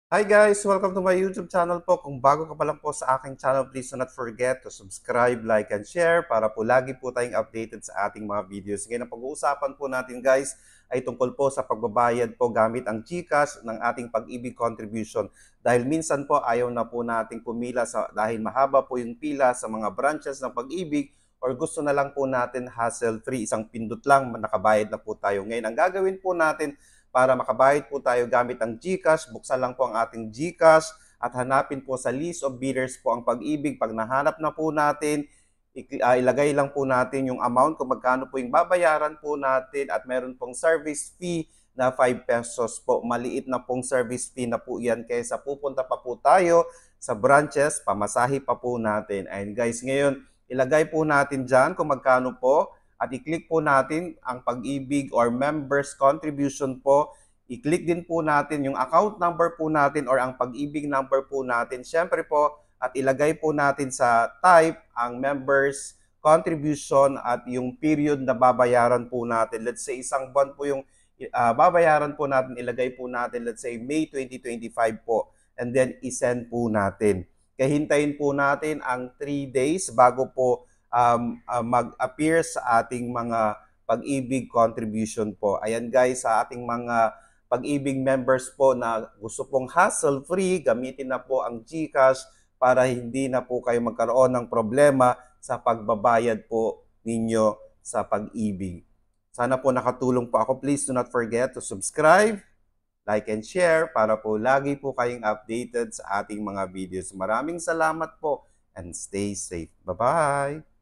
Hi guys! Welcome to my YouTube channel po. Kung bago ka pa lang po sa aking channel, please do not forget to subscribe, like, and share para po lagi po tayong updated sa ating mga videos. Ngayon, ang pag-uusapan po natin guys ay tungkol po sa pagbabayad po gamit ang GCash ng ating pag-ibig contribution. Dahil minsan po ayaw na po nating pumila dahil mahaba po yung pila sa mga branches ng pag-ibig or gusto na lang po natin hassle-free, isang pindot lang nakabayad na po tayo. Ngayon, ang gagawin po natin para makabayad po tayo gamit ang GCash, buksan lang po ang ating GCash at hanapin po sa list of bidders po ang pag-ibig. Pag nahanap na po natin, ilagay lang po natin yung amount kung magkano po yung babayaran po natin at meron pong service fee na 5 pesos po. Maliit na pong service fee na po yan kaysa pupunta pa po tayo sa branches, pamasahe pa po natin. And guys, ngayon, ilagay po natin dyan kung magkano po at i-click po natin ang pag-ibig or members contribution po. I-click din po natin yung account number po natin or ang pag-ibig number po natin. Siyempre po, at ilagay po natin sa type ang members contribution at yung period na babayaran po natin. Let's say isang buwan po yung babayaran po natin, ilagay po natin, let's say May 2025 po. And then i-send po natin. Kaya hintayin po natin ang 3 days bago po mag-appear sa ating mga pag-ibig contribution po. Ayan guys, sa ating mga pag-ibig members po na gusto pong hassle-free, gamitin na po ang GCash para hindi na po kayo magkaroon ng problema sa pagbabayad po ninyo sa pag-ibig. Sana po nakatulong po ako. Please do not forget to subscribe, like, and share para po lagi po kayong updated sa ating mga videos. Maraming salamat po and stay safe. Bye-bye!